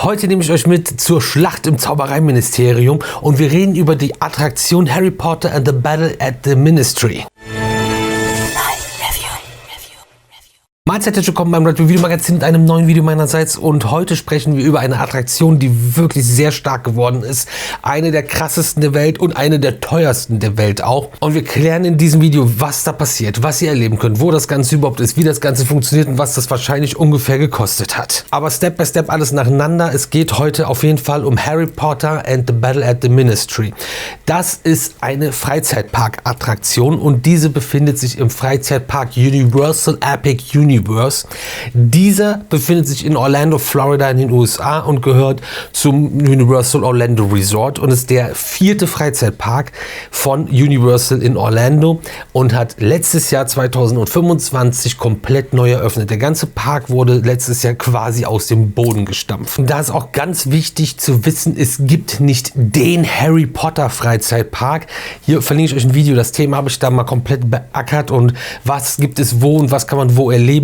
Heute nehme ich euch mit zur Schlacht im Zaubereiministerium und wir reden über die Attraktion Harry Potter and the Battle at the Ministry. Mahlzeit, herzlich willkommen beim Red Review Magazin mit einem neuen Video meinerseits und heute sprechen wir über eine Attraktion, die wirklich sehr stark geworden ist. Eine der krassesten der Welt und eine der teuersten der Welt auch. Und wir klären in diesem Video, was da passiert, was ihr erleben könnt, wo das Ganze überhaupt ist, wie das Ganze funktioniert und was das wahrscheinlich ungefähr gekostet hat. Aber Step by Step alles nacheinander. Es geht heute auf jeden Fall um Harry Potter and the Battle at the Ministry. Das ist eine Freizeitpark-Attraktion und diese befindet sich im Freizeitpark Universal Epic Universe. Dieser befindet sich in Orlando, Florida in den USA und gehört zum Universal Orlando Resort und ist der 4. Freizeitpark von Universal in Orlando und hat letztes Jahr 2025 komplett neu eröffnet. Der ganze Park wurde letztes Jahr quasi aus dem Boden gestampft. Und da ist auch ganz wichtig zu wissen, es gibt nicht den Harry Potter Freizeitpark. Hier verlinke ich euch ein Video, das Thema habe ich da mal komplett beackert und was gibt es wo und was kann man wo erleben.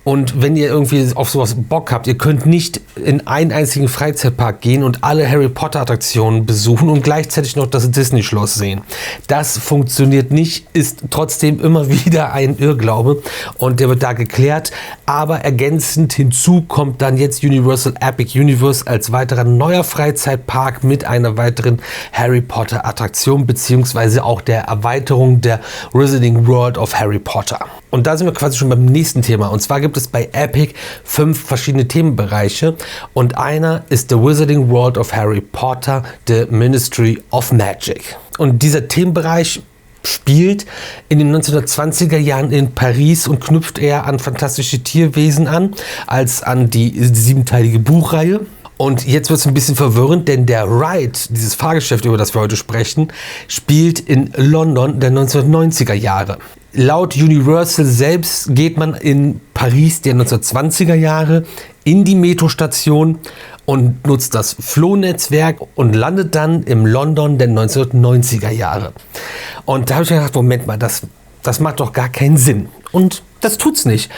Und wenn ihr irgendwie auf sowas Bock habt, ihr könnt nicht in einen einzigen Freizeitpark gehen und alle Harry Potter Attraktionen besuchen und gleichzeitig noch das Disney Schloss sehen. Das funktioniert nicht, ist trotzdem immer wieder ein Irrglaube und der wird da geklärt. Aber ergänzend hinzu kommt dann jetzt Universal Epic Universe als weiterer neuer Freizeitpark mit einer weiteren Harry Potter Attraktion beziehungsweise auch der Erweiterung der Wizarding World of Harry Potter. Und da sind wir quasi schon beim nächsten Thema. Und zwar gibt es bei Epic 5 verschiedene Themenbereiche. Und einer ist The Wizarding World of Harry Potter, The Ministry of Magic. Und dieser Themenbereich spielt in den 1920er Jahren in Paris und knüpft eher an fantastische Tierwesen an, als an die 7-teilige Buchreihe. Und jetzt wird es ein bisschen verwirrend, denn der Ride, dieses Fahrgeschäft, über das wir heute sprechen, spielt in London der 1990er Jahre. Laut Universal selbst geht man in Paris der 1920er Jahre in die Metrostation und nutzt das Flohnetzwerk und landet dann im London der 1990er Jahre. Und da habe ich mir gedacht, Moment mal, das macht doch gar keinen Sinn. Und das tut's nicht.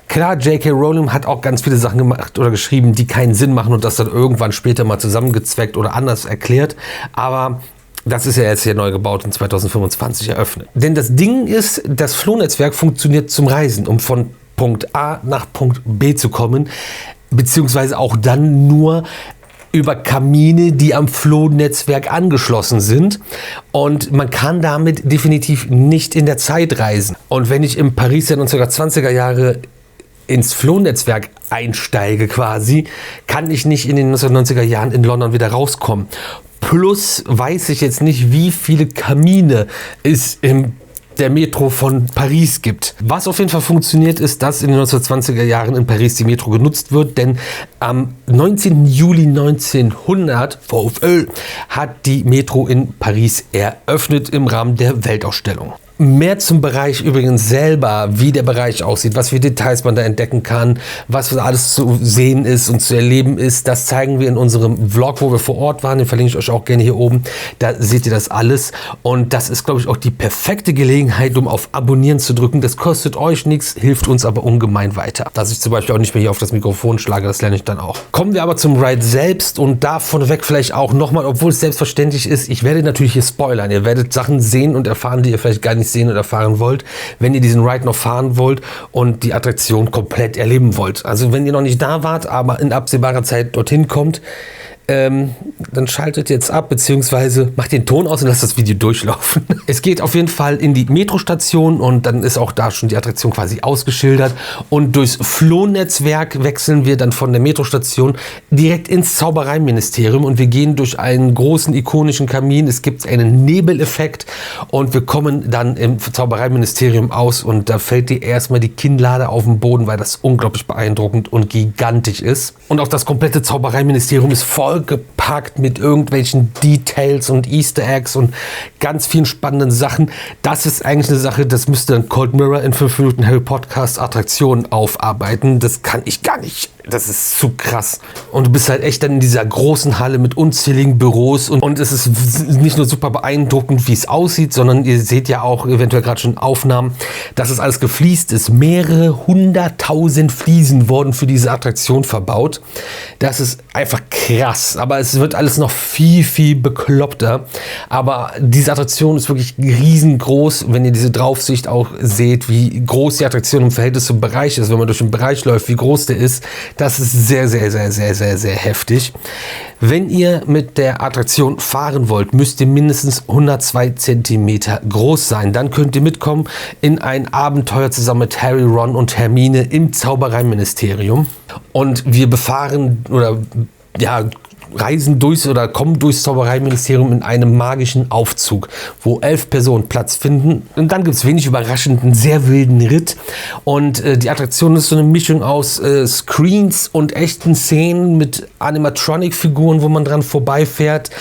Klar, J.K. Rowling hat auch ganz viele Sachen gemacht oder geschrieben, die keinen Sinn machen und das dann irgendwann später mal zusammengezweckt oder anders erklärt. Aber das ist ja jetzt hier neu gebaut und 2025 eröffnet. Denn das Ding ist, das Flohnetzwerk funktioniert zum Reisen, um von Punkt A nach Punkt B zu kommen, beziehungsweise auch dann nur über Kamine, die am Flohnetzwerk angeschlossen sind. Und man kann damit definitiv nicht in der Zeit reisen. Und wenn ich in Paris der 1920er Jahre ins Flohnetzwerk einsteige quasi, kann ich nicht in den 1990er Jahren in London wieder rauskommen. Plus weiß ich jetzt nicht, wie viele Kamine es in der Metro von Paris gibt. Was auf jeden Fall funktioniert, ist, dass in den 1920er Jahren in Paris die Metro genutzt wird, denn am 19. Juli 1900 hat die Metro in Paris eröffnet im Rahmen der Weltausstellung. Mehr zum Bereich übrigens selber, wie der Bereich aussieht, was für Details man da entdecken kann, was alles zu sehen ist und zu erleben ist, das zeigen wir in unserem Vlog, wo wir vor Ort waren, den verlinke ich euch auch gerne hier oben, da seht ihr das alles und das ist, glaube ich, auch die perfekte Gelegenheit, um auf Abonnieren zu drücken. Das kostet euch nichts, hilft uns aber ungemein weiter. Dass ich zum Beispiel auch nicht mehr hier auf das Mikrofon schlage, das lerne ich dann auch. Kommen wir aber zum Ride selbst und da vorneweg vielleicht auch nochmal, obwohl es selbstverständlich ist, ich werde natürlich hier spoilern. Ihr werdet Sachen sehen und erfahren, die ihr vielleicht gar nicht sehen und erfahren wollt, wenn ihr diesen Ride noch fahren wollt und die Attraktion komplett erleben wollt. Also wenn ihr noch nicht da wart, aber in absehbarer Zeit dorthin kommt, dann schaltet jetzt ab, beziehungsweise macht den Ton aus und lasst das Video durchlaufen. Es geht auf jeden Fall in die Metrostation und dann ist auch da schon die Attraktion quasi ausgeschildert und durchs Flohnetzwerk wechseln wir dann von der Metrostation direkt ins Zaubereiministerium und wir gehen durch einen großen ikonischen Kamin. Es gibt einen Nebeleffekt und wir kommen dann im Zaubereiministerium aus und da fällt dir erstmal die Kinnlade auf den Boden, weil das unglaublich beeindruckend und gigantisch ist. Und auch das komplette Zaubereiministerium ist voll gepackt vollgepackt mit irgendwelchen Details und Easter Eggs und ganz vielen spannenden Sachen. Das ist eigentlich eine Sache, das müsste dann Cold Mirror in 5 Minuten Harry Podcast Attraktionen aufarbeiten. Das kann ich gar nicht. Das ist zu krass. Und du bist halt echt dann in dieser großen Halle mit unzähligen Büros und es ist nicht nur super beeindruckend, wie es aussieht, sondern ihr seht ja auch eventuell gerade schon Aufnahmen, dass es alles gefliest ist. Mehrere 100.000 Fliesen wurden für diese Attraktion verbaut. Das ist einfach krass. Aber es wird alles noch viel, viel bekloppter. Aber diese Attraktion ist wirklich riesengroß. Wenn ihr diese Draufsicht auch seht, wie groß die Attraktion im Verhältnis zum Bereich ist, wenn man durch den Bereich läuft, wie groß der ist, das ist sehr, sehr, sehr, sehr, sehr, sehr heftig. Wenn ihr mit der Attraktion fahren wollt, müsst ihr mindestens 102 cm groß sein. Dann könnt ihr mitkommen in ein Abenteuer zusammen mit Harry, Ron und Hermine im Zaubereiministerium. Und wir befahren oder reisen durch oder kommen durchs Zaubereiministerium in einem magischen Aufzug, wo 11 Personen Platz finden. Und dann gibt es wenig überraschend einen sehr wilden Ritt. Und die Attraktion ist so eine Mischung aus Screens und echten Szenen mit Animatronic-Figuren, wo man dran vorbeifährt.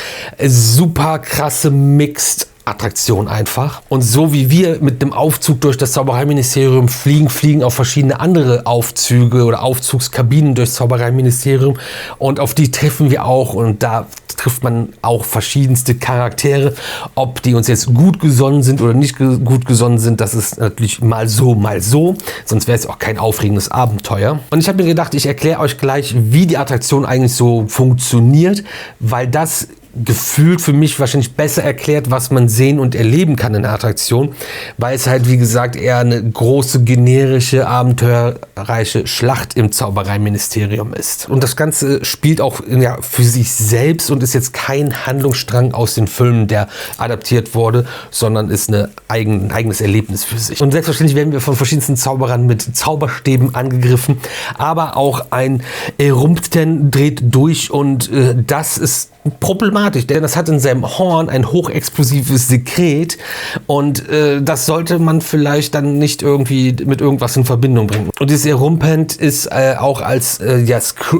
Super krasse Mixed Attraktion einfach. Und so wie wir mit dem Aufzug durch das Zaubereiministerium fliegen auch verschiedene andere Aufzüge oder Aufzugskabinen durchs Zaubereiministerium und auf die treffen wir auch und da trifft man auch verschiedenste Charaktere. Ob die uns jetzt gut gesonnen sind oder nicht gut gesonnen sind, das ist natürlich mal so, sonst wäre es auch kein aufregendes Abenteuer. Und ich habe mir gedacht, ich erkläre euch gleich, wie die Attraktion eigentlich so funktioniert, weil das gefühlt für mich wahrscheinlich besser erklärt, was man sehen und erleben kann in der Attraktion, weil es halt, wie gesagt, eher eine große, generische, abenteuerreiche Schlacht im Zaubereiministerium ist. Und das Ganze spielt auch für sich selbst und ist jetzt kein Handlungsstrang aus den Filmen, der adaptiert wurde, sondern ist ein eigenes Erlebnis für sich. Und selbstverständlich werden wir von verschiedensten Zauberern mit Zauberstäben angegriffen, aber auch ein Erumpten dreht durch und das ist problematisch, denn das hat in seinem Horn ein hochexplosives Sekret und das sollte man vielleicht dann nicht irgendwie mit irgendwas in Verbindung bringen. Und dieses Erumpent ist auch als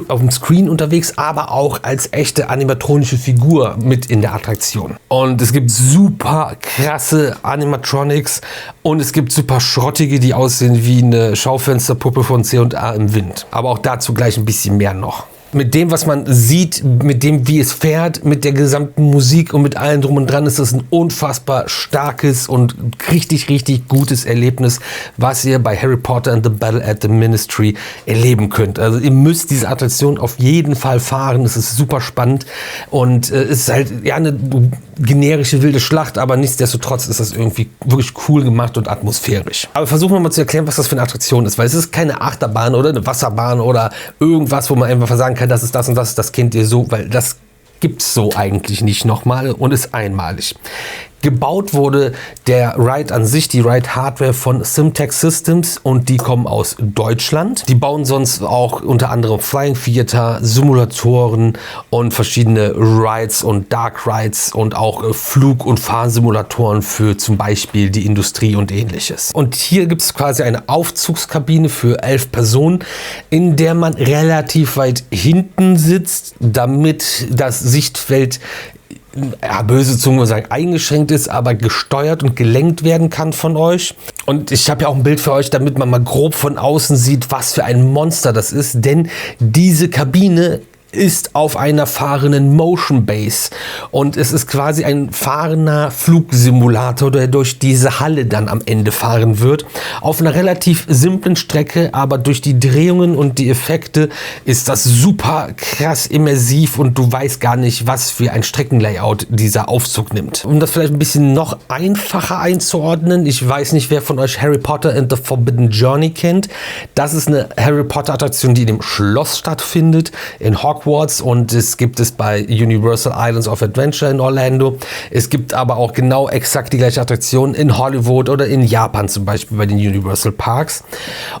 auf dem Screen unterwegs, aber auch als echte animatronische Figur mit in der Attraktion. Und es gibt super krasse Animatronics und es gibt super schrottige, die aussehen wie eine Schaufensterpuppe von C&A im Wind. Aber auch dazu gleich ein bisschen mehr noch. Mit dem, was man sieht, mit dem, wie es fährt, mit der gesamten Musik und mit allem drum und dran, ist das ein unfassbar starkes und richtig, richtig gutes Erlebnis, was ihr bei Harry Potter and the Battle at the Ministry erleben könnt. Also ihr müsst diese Attraktion auf jeden Fall fahren. Es ist super spannend und es ist halt eine generische wilde Schlacht, aber nichtsdestotrotz ist das irgendwie wirklich cool gemacht und atmosphärisch. Aber versuchen wir mal zu erklären, was das für eine Attraktion ist, weil es ist keine Achterbahn oder eine Wasserbahn oder irgendwas, wo man einfach sagen kann, das ist das und das kennt ihr so, weil das gibt's so eigentlich nicht nochmal und ist einmalig. Gebaut wurde der Ride an sich, die Ride-Hardware von Simtex Systems und die kommen aus Deutschland. Die bauen sonst auch unter anderem Flying Theater, Simulatoren und verschiedene Rides und Dark Rides und auch Flug- und Fahrsimulatoren für zum Beispiel die Industrie und ähnliches. Und hier gibt es quasi eine Aufzugskabine für 11 Personen, in der man relativ weit hinten sitzt, damit das Sichtfeld böse Zunge sagen, eingeschränkt ist, aber gesteuert und gelenkt werden kann von euch. Und ich habe ja auch ein Bild für euch, damit man mal grob von außen sieht, was für ein Monster das ist. Denn diese Kabine ist auf einer fahrenden Motion Base und es ist quasi ein fahrender Flugsimulator, der durch diese Halle dann am Ende fahren wird. Auf einer relativ simplen Strecke, aber durch die Drehungen und die Effekte ist das super krass immersiv und du weißt gar nicht, was für ein Streckenlayout dieser Aufzug nimmt. Um das vielleicht ein bisschen noch einfacher einzuordnen, ich weiß nicht, wer von euch Harry Potter and the Forbidden Journey kennt. Das ist eine Harry Potter Attraktion, die in dem Schloss stattfindet, in Hogwarts, und es gibt es bei Universal Islands of Adventure in Orlando. Es gibt aber auch genau exakt die gleiche Attraktion in Hollywood oder in Japan zum Beispiel bei den Universal Parks.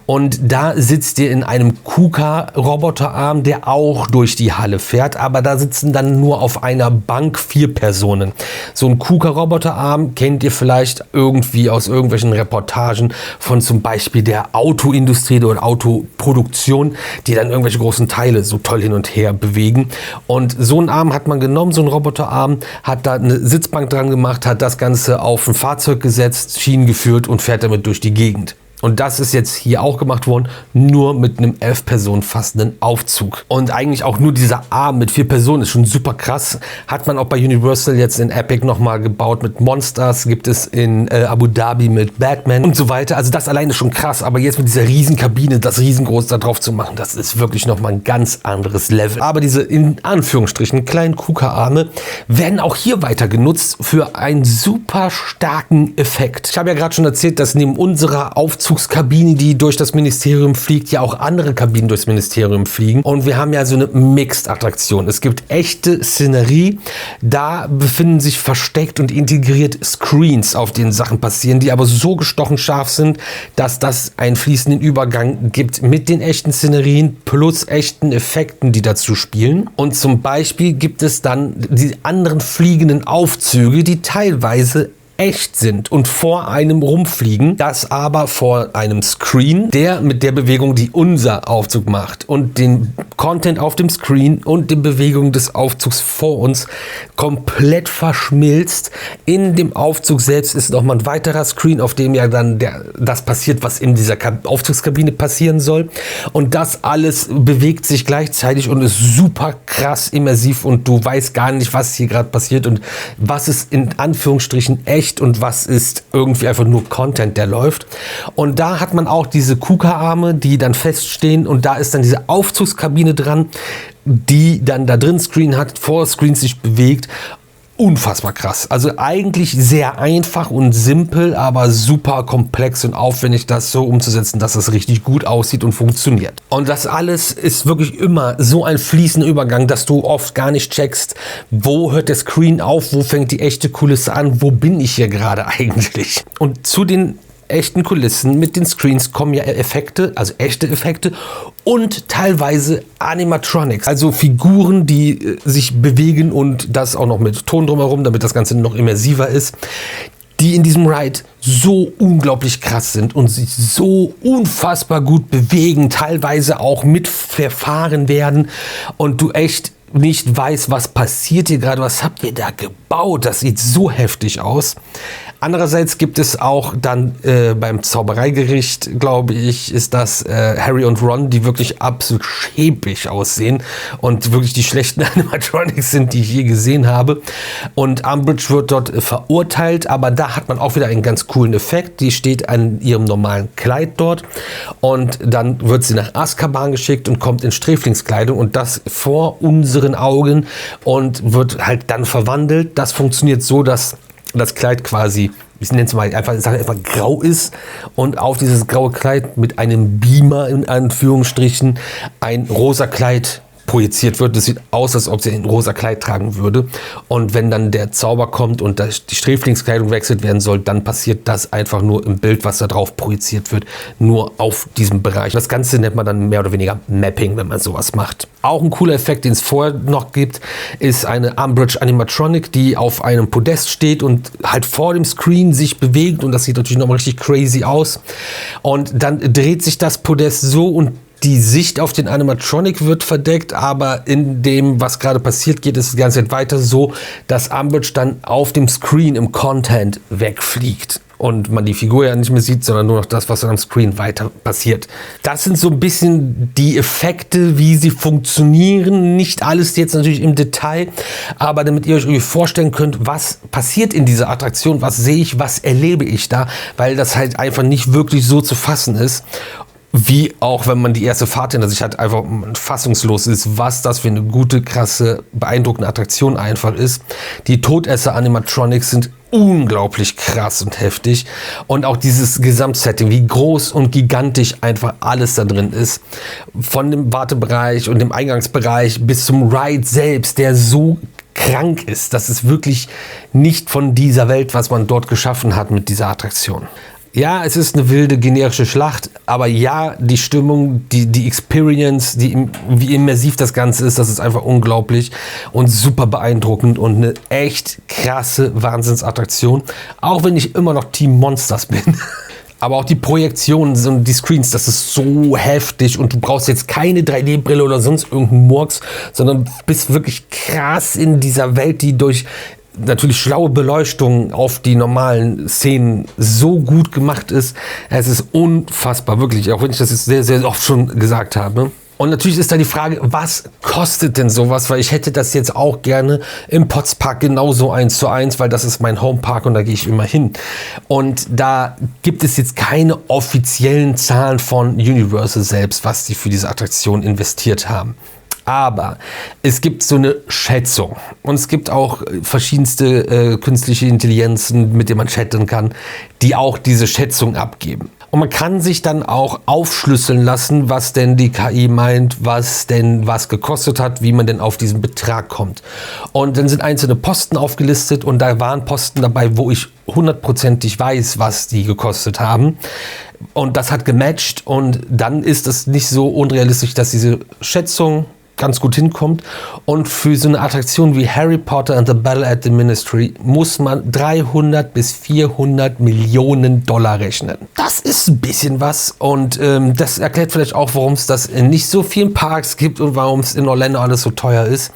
Und da sitzt ihr in einem KUKA-Roboterarm, der auch durch die Halle fährt, aber da sitzen dann nur auf einer Bank 4 Personen. So ein KUKA-Roboterarm kennt ihr vielleicht irgendwie aus irgendwelchen Reportagen von zum Beispiel der Autoindustrie oder Autoproduktion, die dann irgendwelche großen Teile so toll hin und her her bewegen. Und so einen Arm hat man genommen, so einen Roboterarm, hat da eine Sitzbank dran gemacht, hat das Ganze auf ein Fahrzeug gesetzt, Schienen geführt und fährt damit durch die Gegend. Und das ist jetzt hier auch gemacht worden, nur mit einem 11 Personen fassenden Aufzug. Und eigentlich auch nur dieser Arm mit 4 Personen ist schon super krass. Hat man auch bei Universal jetzt in Epic nochmal gebaut mit Monsters, gibt es in Abu Dhabi mit Batman und so weiter. Also das alleine ist schon krass, aber jetzt mit dieser Riesenkabine, das riesengroß da drauf zu machen, das ist wirklich nochmal ein ganz anderes Level. Aber diese in Anführungsstrichen kleinen KUKA-Arme werden auch hier weiter genutzt für einen super starken Effekt. Ich habe ja gerade schon erzählt, dass neben unserer Aufzugskabine, die durch das Ministerium fliegt, ja auch andere Kabinen durchs Ministerium fliegen. Und wir haben ja so eine Mixed-Attraktion. Es gibt echte Szenerie, da befinden sich versteckt und integriert Screens, auf denen Sachen passieren, die aber so gestochen scharf sind, dass das einen fließenden Übergang gibt mit den echten Szenerien plus echten Effekten, die dazu spielen. Und zum Beispiel gibt es dann die anderen fliegenden Aufzüge, die teilweise echt sind und vor einem rumfliegen, das aber vor einem Screen, der mit der Bewegung, die unser Aufzug macht und den Content auf dem Screen und die Bewegung des Aufzugs vor uns komplett verschmilzt. In dem Aufzug selbst ist noch mal ein weiterer Screen, auf dem ja dann das passiert, was in dieser Aufzugskabine passieren soll. Und das alles bewegt sich gleichzeitig und ist super krass immersiv und du weißt gar nicht, was hier gerade passiert und was ist in Anführungsstrichen echt und was ist irgendwie einfach nur Content, der läuft. Und da hat man auch diese KUKA-Arme, die dann feststehen und da ist dann diese Aufzugskabine dran, die dann da drin Screen hat, vor Screen sich bewegt. Unfassbar krass. Also eigentlich sehr einfach und simpel, aber super komplex und aufwendig, das so umzusetzen, dass es richtig gut aussieht und funktioniert. Und das alles ist wirklich immer so ein fließender Übergang, dass du oft gar nicht checkst, wo hört der Screen auf, wo fängt die echte Kulisse an, wo bin ich hier gerade eigentlich. Und zu den echten Kulissen mit den Screens kommen ja Effekte, also echte Effekte und teilweise Animatronics, also Figuren, die sich bewegen und das auch noch mit Ton drumherum, damit das Ganze noch immersiver ist, die in diesem Ride so unglaublich krass sind und sich so unfassbar gut bewegen, teilweise auch mitverfahren werden und du echt nicht weiß, was passiert hier gerade, was habt ihr da gebaut, das sieht so heftig aus. Andererseits gibt es auch dann beim Zaubereigericht, glaube ich, ist das Harry und Ron, die wirklich absolut schäbig aussehen und wirklich die schlechten Animatronics sind, die ich je gesehen habe. Und Umbridge wird dort verurteilt, aber da hat man auch wieder einen ganz coolen Effekt. Die steht an ihrem normalen Kleid dort und dann wird sie nach Azkaban geschickt und kommt in Sträflingskleidung und das vor unseren Augen und wird halt dann verwandelt. Das funktioniert so, dass das Kleid quasi, ich nenne es mal einfach grau ist und auf dieses graue Kleid mit einem Beamer in Anführungsstrichen ein rosa Kleid projiziert wird. Das sieht aus, als ob sie ein rosa Kleid tragen würde. Und wenn dann der Zauber kommt und die Sträflingskleidung wechselt werden soll, dann passiert das einfach nur im Bild, was da drauf projiziert wird, nur auf diesem Bereich. Das Ganze nennt man dann mehr oder weniger Mapping, wenn man sowas macht. Auch ein cooler Effekt, den es vorher noch gibt, ist eine Umbridge Animatronic, die auf einem Podest steht und halt vor dem Screen sich bewegt und das sieht natürlich nochmal richtig crazy aus. Und dann dreht sich das Podest so und die Sicht auf den Animatronic wird verdeckt, aber in dem, was gerade passiert, geht es die ganze Zeit weiter so, dass Umbridge dann auf dem Screen im Content wegfliegt und man die Figur ja nicht mehr sieht, sondern nur noch das, was am Screen weiter passiert. Das sind so ein bisschen die Effekte, wie sie funktionieren. Nicht alles jetzt natürlich im Detail, aber damit ihr euch irgendwie vorstellen könnt, was passiert in dieser Attraktion, was sehe ich, was erlebe ich da, weil das halt einfach nicht wirklich so zu fassen ist. Wie auch wenn man die erste Fahrt hinter sich hat, einfach fassungslos ist, was das für eine gute, krasse, beeindruckende Attraktion einfach ist. Die Todesser-Animatronics sind unglaublich krass und heftig. Und auch dieses Gesamtsetting, wie groß und gigantisch einfach alles da drin ist. Von dem Wartebereich und dem Eingangsbereich bis zum Ride selbst, der so krank ist. Das ist wirklich nicht von dieser Welt, was man dort geschaffen hat mit dieser Attraktion. Ja, es ist eine wilde, generische Schlacht, aber ja, die Stimmung, die Experience, wie immersiv das Ganze ist, das ist einfach unglaublich und super beeindruckend und eine echt krasse Wahnsinnsattraktion, auch wenn ich immer noch Team Monsters bin. Aber auch die Projektionen, die Screens, das ist so heftig und du brauchst jetzt keine 3D-Brille oder sonst irgendeinen Murks, sondern bist wirklich krass in dieser Welt, die durch natürlich schlaue Beleuchtung auf die normalen Szenen so gut gemacht ist. Es ist unfassbar, wirklich, auch wenn ich das jetzt sehr, sehr oft schon gesagt habe. Und natürlich ist da die Frage, was kostet denn sowas? Weil ich hätte das jetzt auch gerne im Potspark genauso 1:1, weil das ist mein Homepark und da gehe ich immer hin. Und da gibt es jetzt keine offiziellen Zahlen von Universal selbst, was die für diese Attraktion investiert haben. Aber es gibt so eine Schätzung und es gibt auch verschiedenste künstliche Intelligenzen, mit denen man chatten kann, die auch diese Schätzung abgeben. Und man kann sich dann auch aufschlüsseln lassen, was denn die KI meint, was denn was gekostet hat, wie man denn auf diesen Betrag kommt. Und dann sind einzelne Posten aufgelistet und da waren Posten dabei, wo ich 100%ig weiß, was die gekostet haben. Und das hat gematcht und dann ist es nicht so unrealistisch, dass diese Schätzung ganz gut hinkommt. Und für so eine Attraktion wie Harry Potter and the Battle at the Ministry muss man 300 bis 400 Millionen Dollar rechnen. Das ist ein bisschen was und das erklärt vielleicht auch, warum es das in nicht so vielen Parks gibt und warum es in Orlando alles so teuer ist.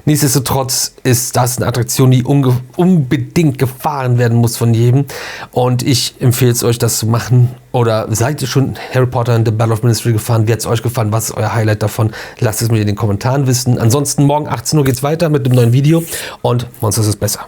Nichtsdestotrotz ist das eine Attraktion, die unbedingt gefahren werden muss von jedem und ich empfehle es euch, das zu machen. Oder seid ihr schon Harry Potter and the Battle of Ministry gefahren? Wie hat es euch gefallen? Was ist euer Highlight davon? Lasst es mir in den Kommentaren wissen. Ansonsten morgen 18 Uhr geht's weiter mit einem neuen Video und Monsters ist besser.